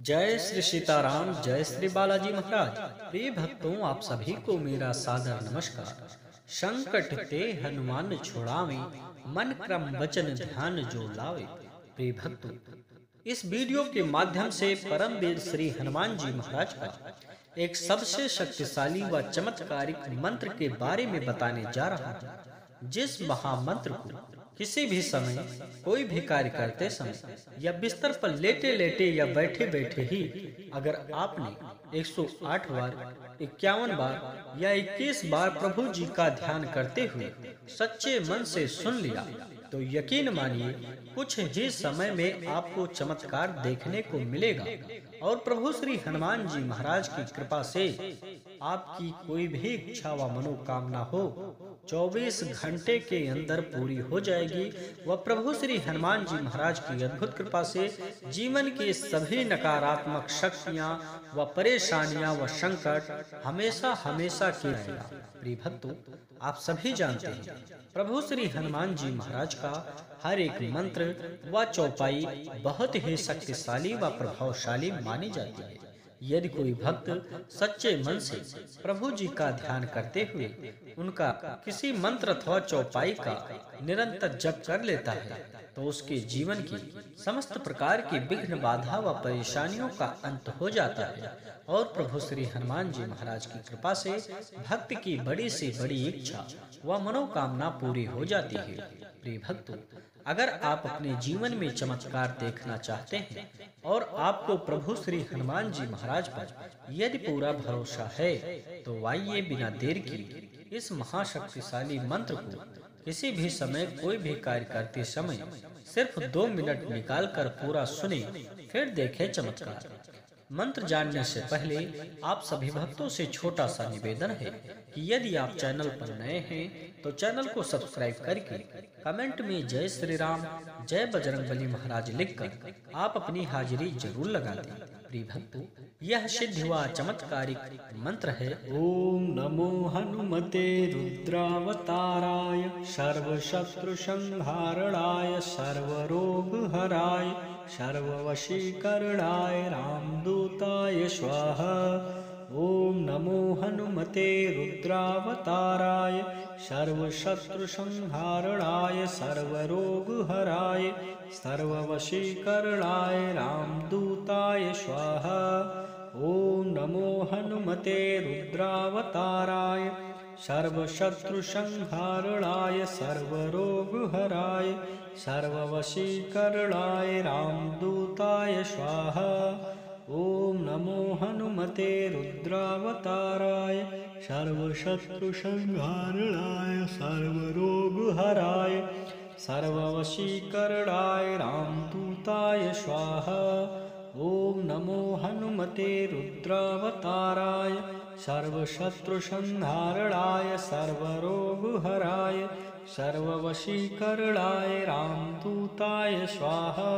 जय श्री सीताराम, जय श्री बालाजी महाराज। प्रिय भक्तों, आप सभी को मेरा सादर नमस्कार। संकट ते हनुमान छुड़ावे, मन क्रम वचन ध्यान जो लावे। प्रिय भक्तों, इस वीडियो के माध्यम से परमवीर श्री हनुमान जी महाराज का एक सबसे शक्तिशाली व चमत्कारिक मंत्र के बारे में बताने जा रहा हूँ, जिस महामंत्र को किसी भी समय कोई भी कार्य करते समय या बिस्तर पर लेटे लेटे या बैठे बैठे ही अगर आपने 108 बार, 51 बार या 21 बार प्रभु जी का ध्यान करते हुए सच्चे मन से सुन लिया तो यकीन मानिए कुछ ही समय में आपको चमत्कार देखने को मिलेगा और प्रभु श्री हनुमान जी महाराज की कृपा से आपकी कोई भी इच्छा व मनोकामना हो 24 घंटे के अंदर पूरी हो जाएगी। वह प्रभु श्री हनुमान जी महाराज की अद्भुत कृपा से जीवन की सभी नकारात्मक शक्तियां व परेशानियां व संकट हमेशा हमेशा के रहेगा। प्रिय भक्तों, आप सभी जानते हैं प्रभु श्री हनुमान जी महाराज का हर एक मंत्र व चौपाई बहुत ही शक्तिशाली व प्रभावशाली मानी जाती है। यदि कोई भक्त सच्चे मन से प्रभु जी का ध्यान करते हुए उनका किसी मंत्र अथवा चौपाई का निरंतर जप कर लेता है तो उसके जीवन की समस्त प्रकार की विघ्न बाधा व परेशानियों का अंत हो जाता है और प्रभु श्री हनुमान जी महाराज की कृपा से भक्त की बड़ी से बड़ी इच्छा व मनोकामना पूरी हो जाती है। प्रिय भक्तों, अगर आप अपने जीवन में चमत्कार देखना चाहते हैं और आपको प्रभु श्री हनुमान जी महाराज पर यदि पूरा भरोसा है तो आइए बिना देर किए इस महाशक्तिशाली मंत्र को किसी भी समय कोई भी कार्य करते समय सिर्फ 2 मिनट निकालकर पूरा सुने, फिर देखें चमत्कार। मंत्र जानने से पहले आप सभी भक्तों से छोटा सा निवेदन है कि यदि आप चैनल पर नए हैं तो चैनल को सब्सक्राइब करके कमेंट में जय श्री राम, जय बजरंगबली महाराज लिखकर आप अपनी हाजिरी जरूर लगा दें। प्रिय भक्तों, यह सिद्ध हुआ चमत्कारिक मंत्र है। ओम नमो हनुमते रुद्रावताराय, सर्व शत्रु संहारणाय, सर्व रोग हराय, सर्ववशीकरणाय, रामदूताय स्वाहा। ओम नमो हनुमते रुद्रावताराय, सर्व शत्रु संहारणाय, सर्व रोग हराय, सर्ववशीकरणाय, रामदूताय स्वाहा। ओम नमो हनुमते रुद्रावताराय, सर्व शत्रु संहारणाय, सर्व रोग हराय, सर्ववशीकरणाय, रामदूताय स्वाहा। ओम नमो हनुमते रुद्रावताराय, सर्व शत्रु संहारणाय, सर्व रोग हराय, सर्ववशीकरणाय, रामदूताय स्वाहा। ओम नमो हनुमते रुद्रावताराय, सर्व शत्रु संहारणाय, सर्व रोग हराय, सर्ववशीकरणाय, रामदूताय स्वाहा।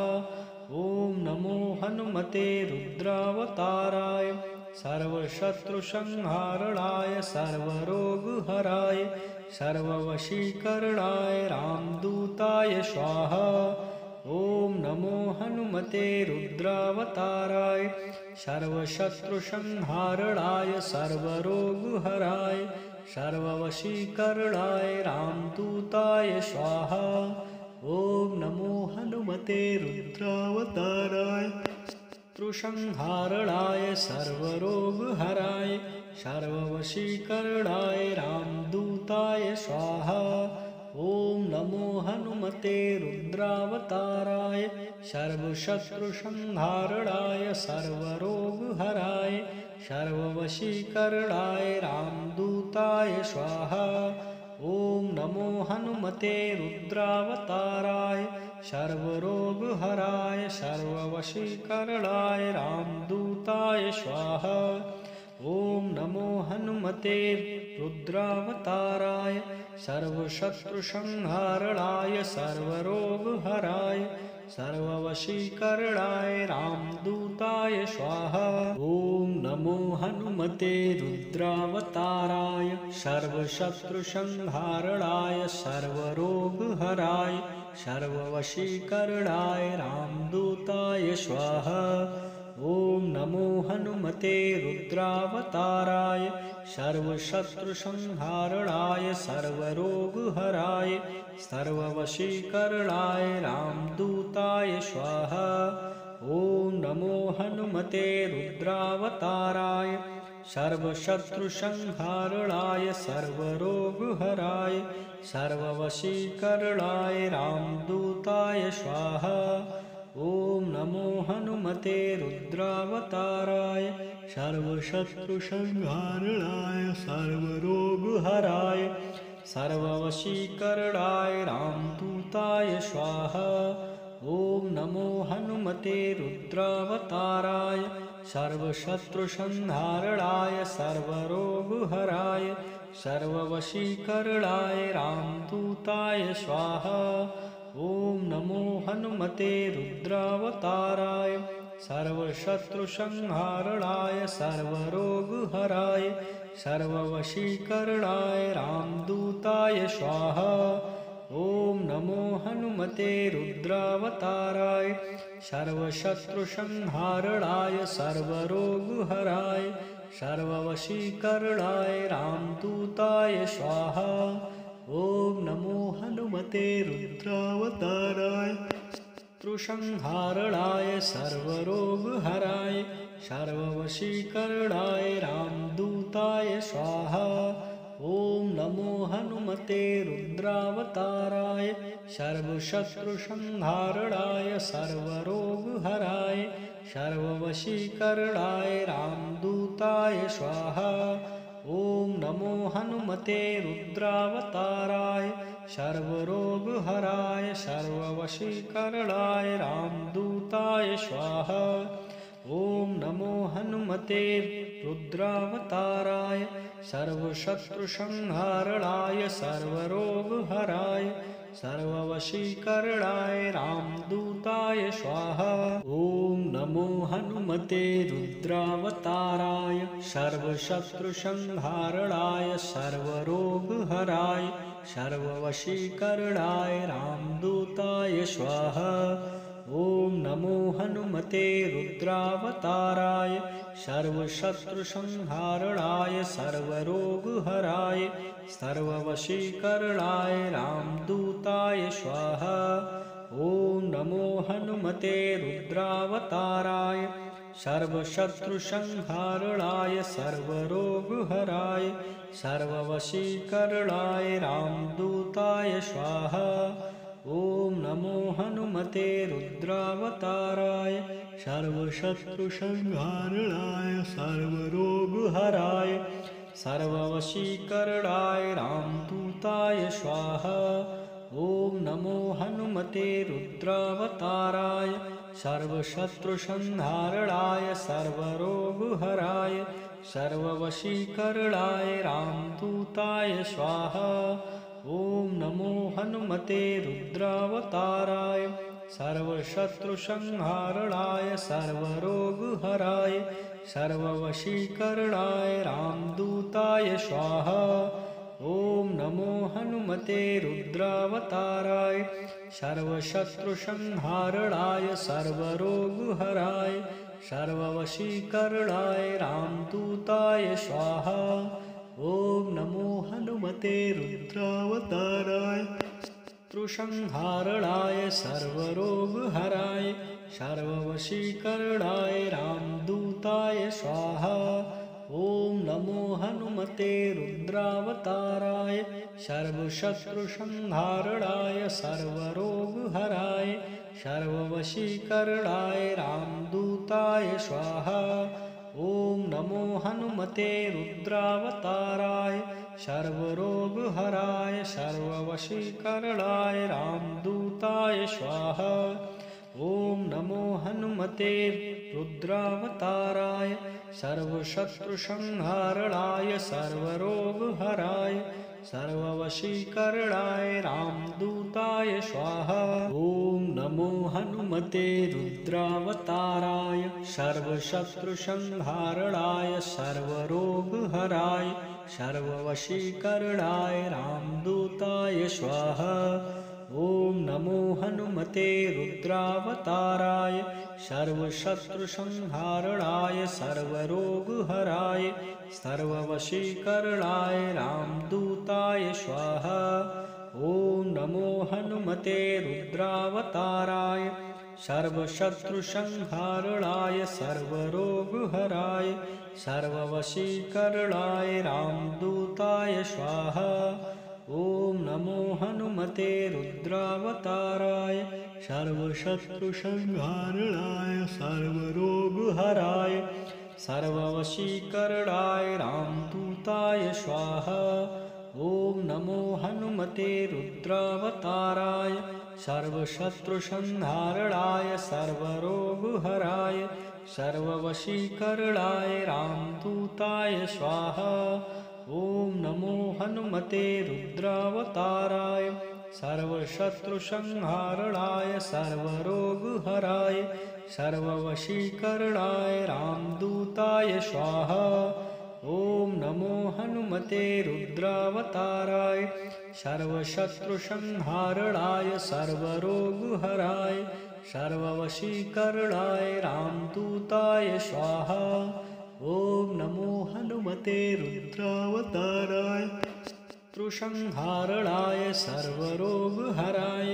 ओम नमो हनुमते रुद्रावताराय, सर्व शत्रु संहारणाय, सर्व रोग हराय, सर्ववशीकरणाय, रामदूताय स्वाहा। ओम नमो हनुमते रुद्रावताराय, सर्व शत्रु संहारणाय, सर्व रोग हराय, सर्ववशीकरणाय, रामदूताय स्वाहा। ओम नमो हनुमते रुद्रावताराय, शत्रु संहारणाय, सर्व रोग हराय, सर्ववशीकरणाय, रामदूताय स्वाहा। ओम नमो हनुमते रुद्रावताराय, सर्व शत्रु संहारणाय, सर्व रोग हराय, सर्ववशीकरणाय, रामदूताय स्वाहा। ओम नमो हनुमते रुद्रावताराय, सर्व रोग हराय, सर्ववशीकरणाय, रामदूताय स्वाहा। ओम नमो हनुमते रुद्रावताराय, सर्व शत्रु संहारणाय, सर्व रोग हराय, सर्ववशीकरणाय, रामदूताय स्वाहा। ओम नमो हनुमते रुद्रावताराय, सर्व शत्रु संहारणाय, सर्व रोग हराय, सर्ववशीकरणाय, रामदूताय स्वाहा। ओम हनुमते रुद्रावताराय सर्वशत्रुसंहारणाय सर्वरोगहराय सर्ववशीकरणाय रामदूताय स्वाहा। ॐ नमो हनुमते रुद्रावताराय सर्वशत्रुसंहारणाय सर्वरोगहराय सर्ववशीकरणाय रामदूताय स्वाहा। ॐ नमो हनुमते रुद्रावताराय सर्वशत्रुसंहारणाय सर्वरोगहराय सर्ववशीकरणाय रामदूताय स्वाहा। ॐ नमो हनुमते रुद्रावताराय सर्वशत्रुसंहारणाय सर्वरोगहराय सर्ववशीकरणाय रामदूताय स्वाहा। ॐ नमो हनुमते रुद्रावताराय सर्वशत्रुसंहारणाय सर्वरोगहराय सर्ववशीकरणाय रामदूताय स्वाहा। ॐ नमो हनुमते रुद्रावताराय सर्वशत्रुसंहारणाय सर्वरोगहराय सर्ववशीकरणाय रामदूताय स्वाहा। ॐ नमो हनुमते रुद्रावताराय शत्रुसंहारणाय सर्वरोगहराय सर्ववशीकरणाय रामदूताय स्वाहा। ॐ नमो हनुमते रुद्रावताराय सर्वशत्रुसंहारणाय सर्वरोगहराय सर्ववशीकरणाय रामदूताय स्वाहा। ॐ नमो हनुमते रुद्रावताराय सर्वरोगहराय सर्ववशीकरणाय रामदूताय स्वाहा। ॐ नमो हनुमते रुद्रावताराय सर्वशत्रुसंहारणाय सर्वरोगहराय सर्ववशीकरणाय रामदूताय स्वाहा। ॐ नमो हनुमते रुद्रावताराय सर्वशत्रुसंहारणाय सर्वरोगहराय सर्ववशीकरणाय रामदूताय स्वाहा। ॐ नमो हनुमते रुद्रावताराय सर्वशत्रुसंहारणाय सर्वरोगहराय सर्ववशीकरणाय रामदूताय स्वाहा। ॐ नमो हनुमते रुद्रावताराय सर्वशत्रुसंहारणाय सर्वरोगहराय सर्ववशीकरणाय रामदूताय स्वाहा। ॐ नमो हनुमते रुद्रावताराय सर्वशत्रुसंहारणाय सर्वरोगहराय सर्ववशीकरणाय रामदूताय स्वाहा। ॐ नमो हनुमते रुद्रावताराय सर्वशत्रुसंहारणाय सर्वरोगहराय सर्ववशीकरणाय रामदूताय स्वाहा। ॐ नमो हनुमते रुद्रावताराय सर्वशत्रुसंहारणाय सर्वरोगहराय सर्ववशीकरणाय रामदूताय स्वाहा। ॐ नमो हनुमते रुद्रावताराय सर्वशत्रुसंहारणाय सर्वरोगहराय सर्ववशीकरणाय रामदूताय स्वाहा। ॐ नमो हनुमते रुद्रावताराय शत्रुसंहारणाय सर्वरोगहराय सर्ववशीकरणाय रामदूताय स्वाहा। ॐ नमो हनुमते रुद्रावताराय सर्वशत्रुसंहारणाय सर्वरोगहराय सर्ववशीकरणाय रामदूताय स्वाहा। ॐ नमो हनुमते रुद्रावताराय सर्वरोगहराय सर्ववशीकरणाय रामदूताय स्वाहा। ॐ नमो हनुमते रुद्रावताराय सर्वशत्रुसंहारणाय सर्वरोगहराय सर्ववशीकरणाय रामदूताय स्वाहा। ॐ नमो हनुमते रुद्रावताराय सर्वशत्रुसंहारणाय सर्वरोगहराय सर्ववशीकरणाय रामदूताय स्वाहा। ॐ नमो हनुमते रुद्रावताराय सर्वशत्रुसंहारणाय सर्वरोगहराय सर्ववशीकरणाय रामदूताय स्वाहा। ॐ नमो हनुमते रुद्रावताराय सर्वशत्रुसंहारणाय सर्वरोगहराय सर्ववशीकरणाय रामदूताय स्वाहा। ॐ नमो हनुमते रुद्रावताराय सर्वशत्रुसंहारणाय सर्वरोगहराय सर्ववशीकरणाय रामदूताय स्वाहा। ॐ नमो हनुमते रुद्रावताराय सर्वशत्रुसंहारणाय सर्वरोगहराय सर्ववशीकरणाय रामदूताय स्वाहा। ॐ नमो हनुमते रुद्रावताराय सर्वशत्रुसंहारणाय सर्वरोगहराय सर्ववशीकरणाय रामदूताय स्वाहा। ॐ नमो हनुमते रुद्रावताराय सर्वशत्रुसंहारणाय सर्वरोगहराय सर्ववशीकरणाय रामदूताय स्वाहा। ॐ नमो हनुमते रुद्रावताराय शत्रुसंहारणाय सर्वरोगहराय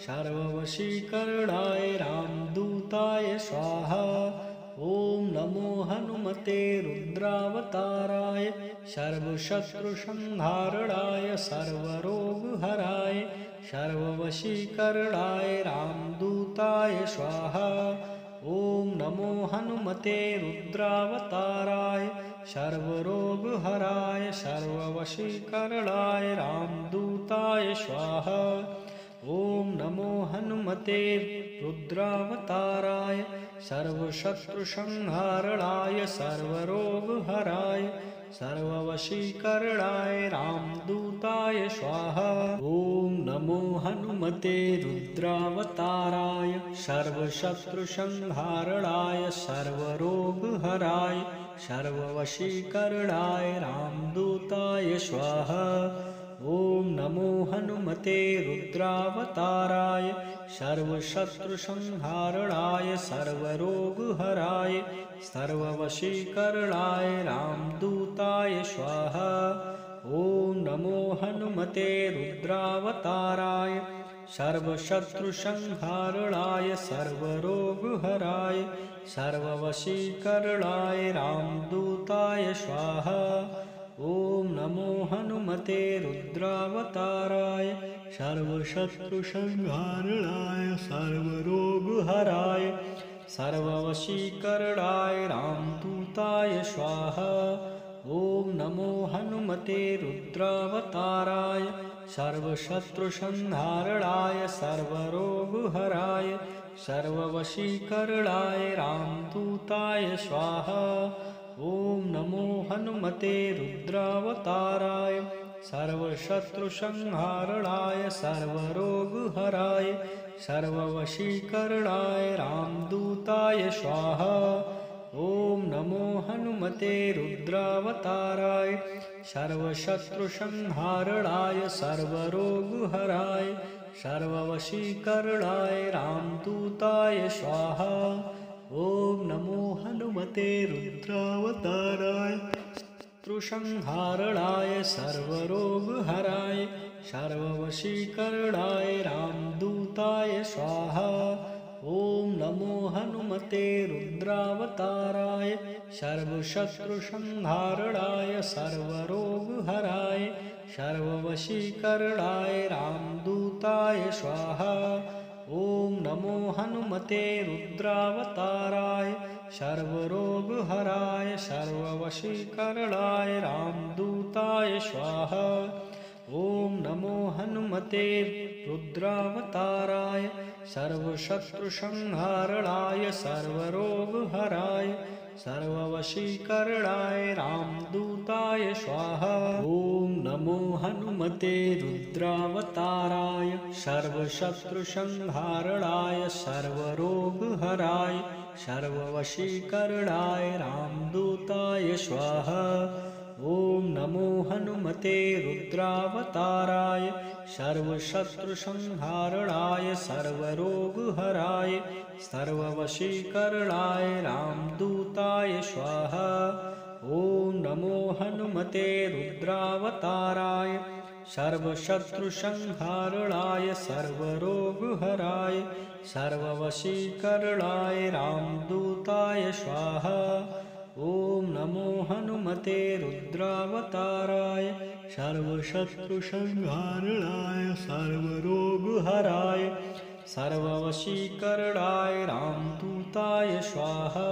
सर्ववशीकरणाय रामदूताय स्वाहा। ॐ नमो हनुमते रुद्रावताराय सर्वशत्रुसंहारणाय सर्वरोगहराय सर्ववशीकरणाय रामदूताय स्वाहा। ॐ नमो हनुमते रुद्रावताराय सर्वरोगहराय सर्ववशीकरणाय रामदूताय स्वाहा। ॐ नमो हनुमते रुद्रावताराय सर्वशत्रुसंहारणाय सर्वरोगहराय सर्ववशीकरणाय रामदूताय स्वाहा। ॐ नमो हनुमते रुद्रावताराय सर्वशत्रुसंहारणाय सर्वरोगहराय सर्ववशीकरणाय रामदूताय स्वाहा। ॐ नमो हनुमते रुद्रावताराय सर्वशत्रुसंहारणाय सर्वरोगहराय सर्ववशीकरणाय रामदूताय स्वाहा। ॐ नमो हनुमते रुद्रावताराय सर्वशत्रुसंहारणाय सर्वरोगहराय सर्ववशीकरणाय रामदूताय स्वाहा। ॐ नमो हनुमते रुद्रावताराय सर्वशत्रुसंहारणाय सर्वरोगहराय सर्ववशीकरणाय रामदूताय स्वाहा। ॐ नमो हनुमते रुद्रावताराय सर्वशत्रुसंहारणाय सर्वरोगहराय सर्ववशीकरणाय रामदूताय स्वाहा। ॐ नमो हनुमते रुद्रावताराय सर्वशत्रुसंहारणाय सर्वरोगहराय सर्ववशीकरणाय रामदूताय स्वाहा। ॐ नमो हनुमते रुद्रावताराय सर्वशत्रुसंहारणाय सर्वरोगहराय सर्ववशीकरणाय रामदूताय स्वाहा। ॐ नमो हनुमते रुद्रावताराय शत्रुसंहारणाय सर्वरोगहराय सर्ववशीकरणाय रामदूताय स्वाहा। ॐ नमो हनुमते रुद्रावताराय सर्वशत्रुसंहारणाय सर्वरोगहराय सर्ववशीकरणाय रामदूताय स्वाहा। ॐ नमो हनुमते रुद्रावताराय सर्वरोगहराय सर्ववशीकरणाय रामदूताय स्वाहा। ॐ नमो हनुमते रुद्रावताराय सर्वशत्रुसंहारणाय सर्वरोगहराय सर्ववशीकरणाय रामदूताय स्वाहा। ॐ नमो हनुमते रुद्रावताराय सर्वशत्रुसंहारणाय सर्वरोगहराय सर्ववशीकरणाय रामदूताय स्वाहा। ॐ नमो हनुमते रुद्रावताराय सर्वशत्रुसंहारणाय सर्वरोगहराय सर्ववशीकरणाय रामदूताय स्वाहा। ॐ नमो हनुमते रुद्रावताराय सर्वशत्रुसंहारणाय सर्वरोगहराय सर्ववशीकरणाय रामदूताय स्वाहा। ॐ नमो हनुमते रुद्रावताराय सर्वशत्रुसंहारणाय सर्वरोगहराय सर्ववशीकरणाय रामदूताय स्वाहा।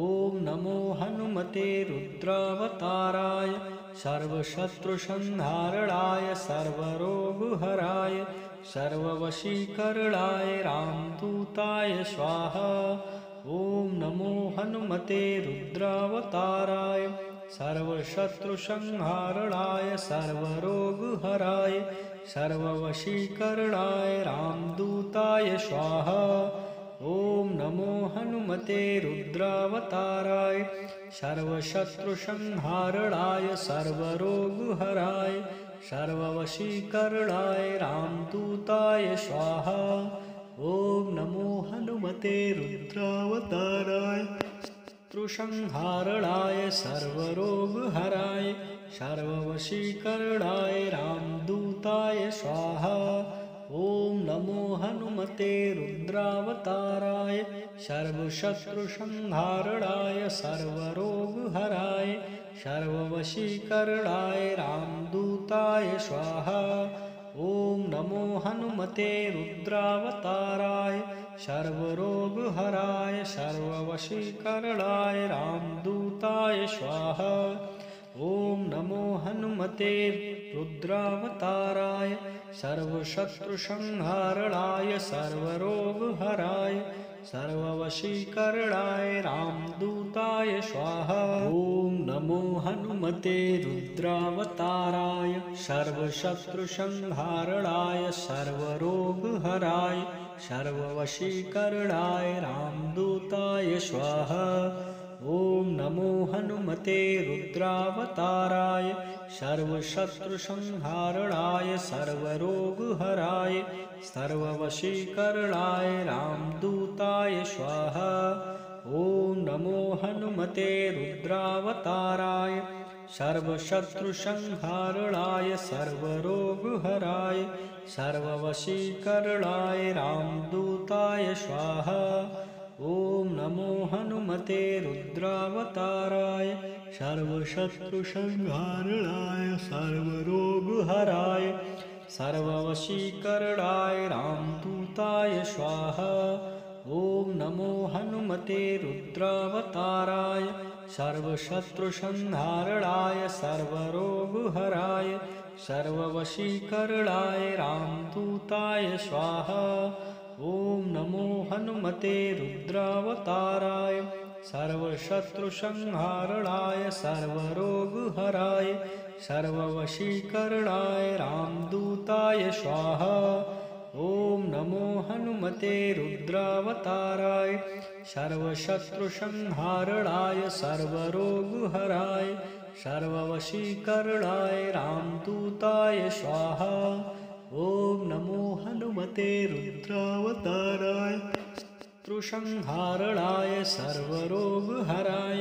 ॐ नमो हनुमते रुद्रावताराय सर्वशत्रुसंहारणाय सर्वरोगहराय सर्ववशीकरणाय रामदूताय स्वाहा। ॐ नमो हनुमते रुद्रावताराय सर्वशत्रुसंहारणाय सर्वरोगहराय सर्ववशीकरणाय रामदूताय स्वाहा। ॐ नमो हनुमते रुद्रावताराय सर्वशत्रुसंहारणाय सर्वरोगहराय सर्ववशीकरणाय रामदूताय स्वाहा। ॐ नमो हनुमते रुद्रावताराय शत्रुसंहारणाय सर्वरोगहराय सर्ववशीकरणाय रामदूताय स्वाहा। ॐ नमो हनुमते रुद्रावताराय सर्वशत्रुसंहारणाय सर्वरोगहराय सर्ववशीकरणाय रामदूताय स्वाहा। ॐ नमो हनुमते रुद्रावताराय सर्वरोगहराय सर्ववशीकरणाय रामदूताय स्वाहा। ॐ नमो हनुमते रुद्रावताराय सर्वशत्रुसंहारणाय सर्वरोगहराय सर्ववशीकरणाय रामदूताय स्वाहा। ॐ नमो हनुमते रुद्रावताराय सर्वशत्रुसंहारणाय सर्वरोगहराय सर्ववशीकरणाय रामदूताय स्वाहा। ॐ नमो हनुमते रुद्रावताराय सर्वशत्रुसंहारणाय सर्वरोगहराय सर्ववशीकरणाय रामदूताय स्वाहा। ॐ नमो हनुमते रुद्रावताराय सर्वशत्रुसंहारणाय सर्वरोगहराय सर्ववशीकरणाय रामदूताय स्वाहा। ॐ नमो हनुमते रुद्रावताराय सर्वशत्रुसंहारणाय सर्वरोगहराय सर्ववशीकरणाय रामदूताय स्वाहा। ॐ नमो हनुमते रुद्रावताराय सर्वशत्रुसंहारणाय सर्वरोगहराय सर्ववशीकरणाय रामदूताय स्वाहा। ॐ नमो हनुमते रुद्रावताराय सर्वशत्रुसंहारणाय सर्वरोगहराय सर्ववशीकरणाय रामदूताय स्वाहा। ॐ नमो हनुमते रुद्रावताराय सर्वशत्रुसंहारणाय सर्वरोगहराय सर्ववशीकरणाय रामदूताय स्वाहा। ॐ नमो हनुमते रुद्रावताराय शत्रुसंहारणाय सर्वरोगहराय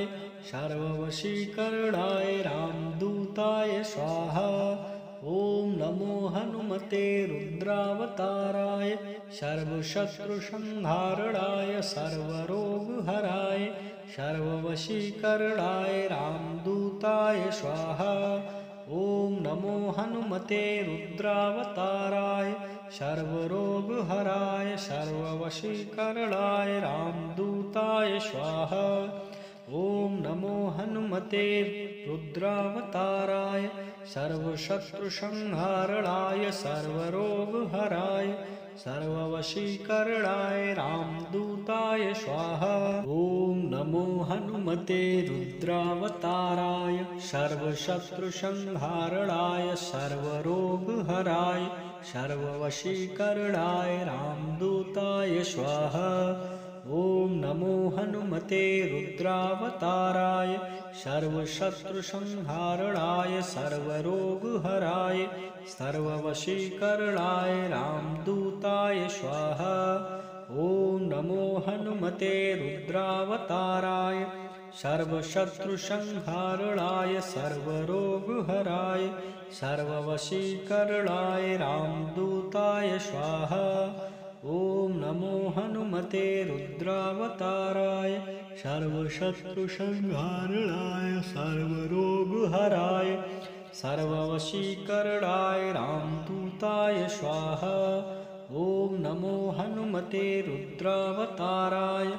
सर्ववशीकरणाय रामदूताय स्वाहा। ॐ नमो हनुमते रुद्रावताराय सर्वशत्रुसंहारणाय सर्वरोगहराय सर्ववशीकरणाय रामदूताय स्वाहा। ॐ नमो हनुमते रुद्रावताराय सर्वरोगहराय सर्ववशीकरणाय रामदूताय स्वाहा। ॐ नमो हनुमते रुद्रावताराय सर्वशत्रुसंहारणाय सर्वरोगहराय सर्ववशीकरणाय रामदूताय स्वाहा। ॐ नमो हनुमते रुद्रावताराय सर्वशत्रुसंहारणाय सर्वरोगहराय सर्ववशीकरणाय रामदूताय स्वाहा। ॐ नमो हनुमते रुद्रावताराय सर्वशत्रुसंहारणाय सर्वरोगहराय सर्ववशीकरणाय रामदूताय स्वाहा। ॐ नमो हनुमते रुद्रावताराय सर्वशत्रुसंहारणाय सर्वरोगहराय सर्ववशीकरणाय रामदूताय स्वाहा। ॐ नमो हनुमते रुद्रावताराय सर्वशत्रुसंहारणाय सर्वरोगहराय सर्ववशीकरणाय रामदूताय स्वाहा। ॐ नमो हनुमते रुद्रावताराय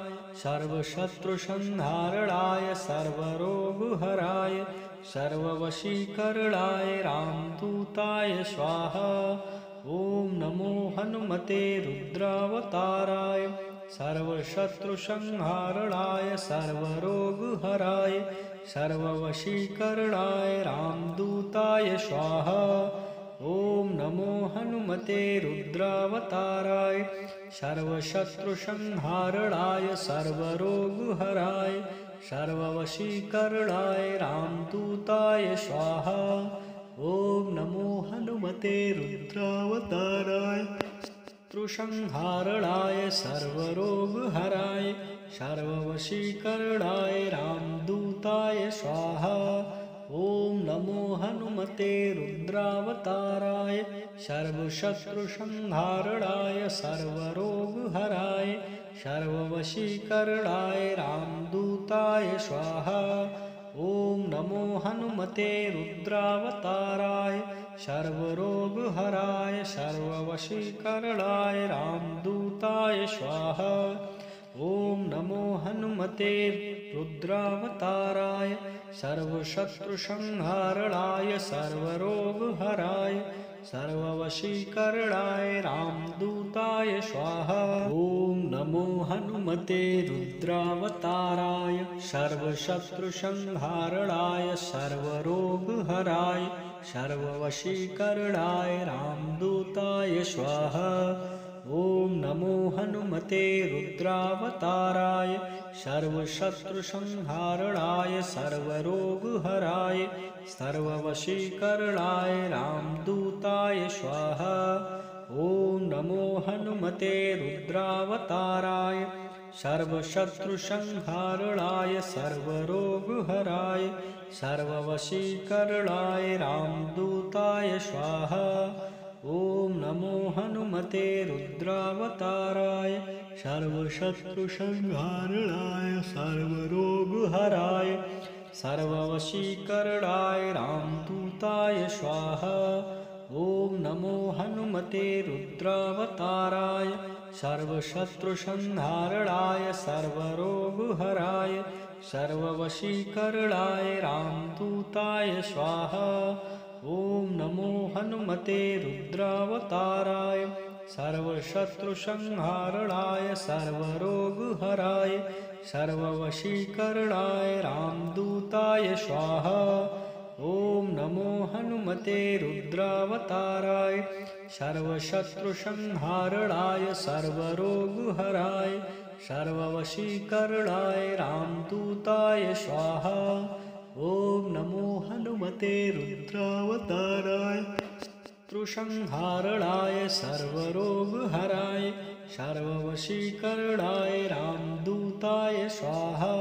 सर्वशत्रुसंहारणाय सर्वरोगहराय सर्ववशीकरणाय रामदूताय स्वाहा। ॐ नमो हनुमते रुद्रावताराय सर्वशत्रुसंहारणाय सर्वरोगहराय सर्ववशीकरणाय रामदूताय स्वाहा। ॐ नमो हनुमते रुद्रावताराय सर्वशत्रुसंहारणाय सर्वरोगहराय सर्ववशीकरणाय रामदूताय स्वाहा। ॐ नमो हनुमते रुद्रावताराय शत्रुसंहारणाय सर्वरोगहराय सर्ववशीकरणाय रामदूताय स्वाहा। ॐ नमो हनुमते रुद्रावताराय सर्वशत्रुसंहारणाय सर्वरोगहराय सर्ववशीकरणाय रामदूताय स्वाहा। ॐ नमो हनुमते रुद्रावताराय सर्वरोगहराय सर्ववशीकरणाय रामदूताय स्वाहा। ॐ नमो हनुमते रुद्रावताराय सर्वशत्रुसंहारणाय सर्वरोगहराय सर्ववशीकरणाय रामदूताय स्वाहा। ॐ नमो हनुमते रुद्रावताराय सर्वशत्रुसंहारणाय सर्वरोगहराय सर्ववशीकरणाय रामदूताय स्वाहा। ॐ नमो हनुमते रुद्रावताराय सर्वशत्रुसंहारणाय सर्वरोगहराय सर्ववशीकरणाय रामदूताय स्वाहा। ॐ नमो हनुमते रुद्रावताराय सर्वशत्रुसंहारणाय सर्वरोगहराय सर्ववशीकरणाय रामदूताय स्वाहा। ॐ नमो हनुमते रुद्रावताराय सर्वशत्रुसंहारणाय सर्वरोगहराय सर्ववशीकरणाय रामदूताय स्वाहा। ॐ नमो हनुमते रुद्रावताराय सर्वशत्रुसंहारणाय सर्वरोगहराय सर्ववशीकरणाय रामदूताय स्वाहा। ॐ नमो हनुमते रुद्रावताराय सर्वशत्रुसंहारणाय सर्वरोगहराय सर्ववशीकरणाय रामदूताय स्वाहा। ॐ नमो हनुमते रुद्रावताराय सर्वशत्रुसंहारणाय सर्वरोगहराय सर्ववशीकरणाय रामदूताय स्वाहा। ॐ नमो हनुमते रुद्रावताराय शत्रुसंहारणाय सर्वरोगहराय सर्ववशीकरणाय रामदूताय स्वाहा।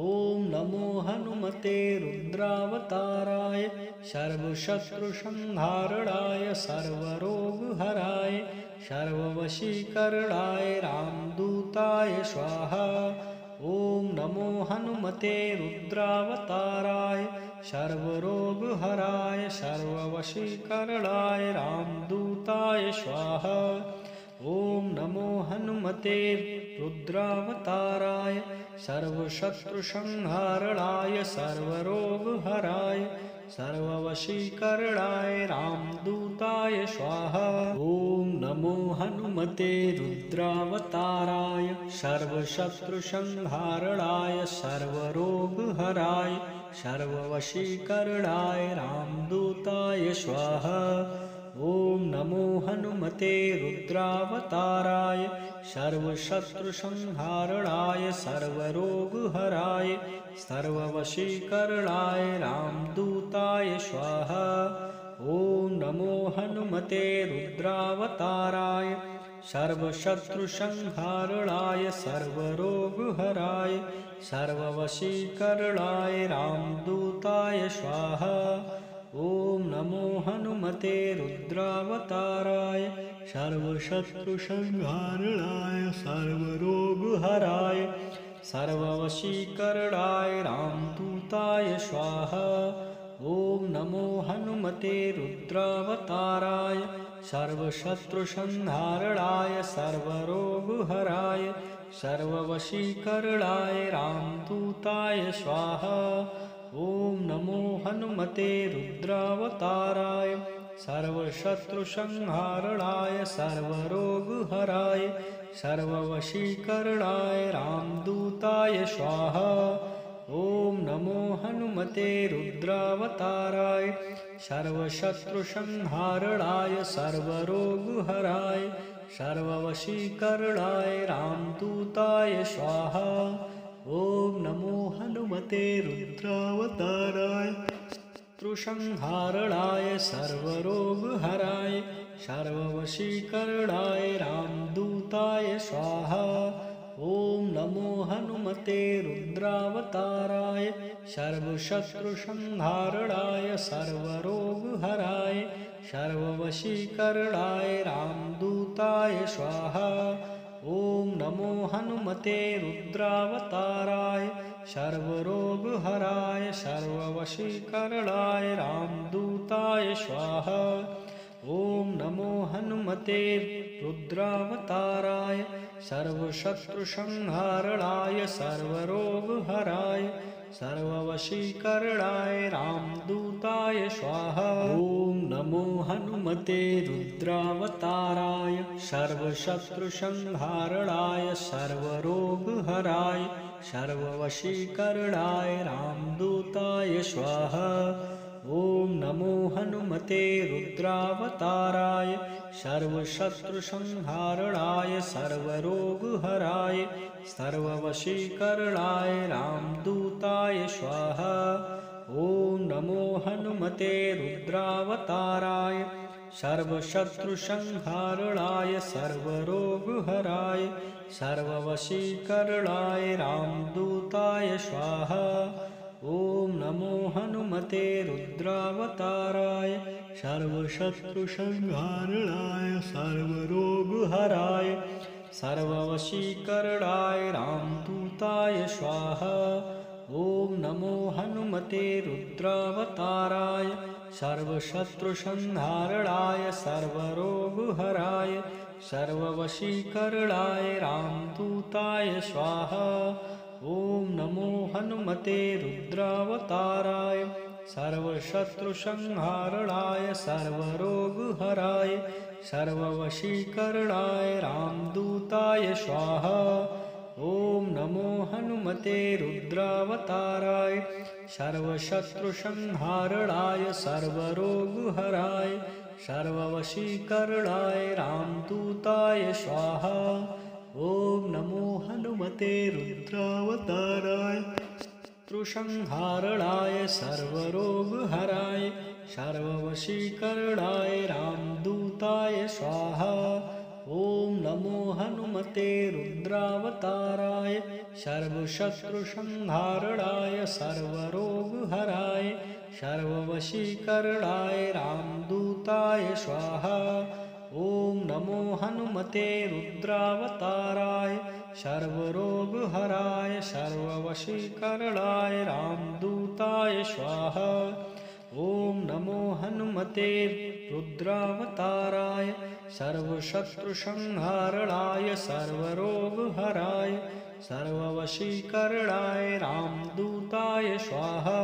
ॐ नमो हनुमते रुद्रावताराय सर्वशत्रुसंहारणाय सर्वरोगहराय सर्ववशीकरणाय रामदूताय स्वाहा। ॐ नमो हनुमते रुद्रावताराय सर्वरोगहराय सर्ववशीकरणाय रामदूताय स्वाहा। ॐ नमो हनुमते रुद्रावताराय सर्वशत्रुसंहारणाय सर्वरोगहराय सर्ववशीकरणाय रामदूताय स्वाहा। ॐ नमो हनुमते रुद्रावताराय सर्वशत्रुसंहारणाय सर्वरोगहराय सर्ववशीकरणाय रामदूताय स्वाहा। ॐ ॐ नमो हनुमते रुद्रावताराय सर्वशत्रुसंहारणाय सर्वरोगहराय सर्ववशीकरणाय रामदूताय स्वाहा। ॐ नमो हनुमते रुद्रावताराय सर्वशत्रुसंहारणाय सर्वरोगहराय सर्ववशीकरणाय रामदूताय स्वाहा। ॐ नमो हनुमते रुद्रावताराय सर्वशत्रुसंहारणाय सर्वरोगहराय सर्ववशीकरणाय रामदूताय स्वाहा। ॐ नमो हनुमते रुद्रावताराय सर्वशत्रुसंहारणाय सर्वरोगहराय सर्ववशीकरणाय रामदूताय स्वाहा। ॐ नमो हनुमते रुद्रावताराय सर्वशत्रुसंहारणाय सर्वरोगहराय सर्ववशीकरणाय रामदूताय स्वाहा। ॐ नमो हनुमते रुद्रावताराय सर्वशत्रुसंहारणाय सर्वरोगहराय सर्ववशीकरणाय रामदूताय स्वाहा। ॐ नमो हनुमते रुद्रावताराय शत्रुसंहारणाय सर्वरोगहराय सर्ववशीकरणाय रामदूताय स्वाहा। ॐ नमो हनुमते रुद्रावताराय सर्वशत्रुसंहारणाय सर्वरोगहराय सर्ववशीकरणाय रामदूताय स्वाहा। ॐ नमो हनुमते रुद्रावताराय सर्वरोगहराय सर्ववशीकरणाय रामदूताय स्वाहा। ॐ नमो हनुमते रुद्रावताराय सर्वशत्रुसंहारणाय सर्वरोगहराय सर्ववशीकरणाय रामदूताय स्वाहा। ॐ नमो हनुमते रुद्रावताराय सर्वशत्रुसंहारणाय सर्वरोगहराय सर्ववशीकरणाय रामदूताय स्वाहा। ॐ नमो हनुमते रुद्रावताराय सर्वशत्रुसंहारणाय सर्वरोगहराय सर्ववशीकरणाय रामदूताय स्वाहा। ॐ नमो हनुमते रुद्रावताराय सर्वशत्रुसंहारणाय सर्वरोगहराय सर्ववशीकरणाय रामदूताय स्वाहा। ॐ नमो हनुमते रुद्रावताराय सर्वशत्रुसंहारणाय सर्वरोगहराय सर्ववशीकरणाय रामदूताय स्वाहा। ॐ नमो हनुमते रुद्रावताराय सर्वशत्रुसंहारणाय सर्वरोगहराय सर्ववशीकरणाय रामदूताय स्वाहा। ॐ नमो हनुमते रुद्रावताराय सर्वशत्रुसंहारणाय सर्वरोगहराय सर्ववशीकरणाय रामदूताय स्वाहा। ॐ नमो हनुमते रुद्रावताराय सर्वशत्रुसंहारणाय सर्वरोगहराय सर्ववशीकरणाय रामदूताय स्वाहा। ॐ नमो हनुमते रुद्रावताराय शत्रुसंहारणाय सर्वरोगहराय सर्ववशीकरणाय रामदूताय स्वाहा। ॐ नमो हनुमते रुद्रावताराय सर्वशत्रुसंहारणाय सर्वरोगहराय सर्ववशीकरणाय रामदूताय स्वाहा। ॐ नमो हनुमते रुद्रावताराय सर्वरोगहराय सर्ववशीकरणाय रामदूताय स्वाहा। ॐ नमो हनुमते रुद्रावताराय सर्वशत्रुसंहारणाय सर्वरोगहराय सर्ववशीकरणाय रामदूताय स्वाहा।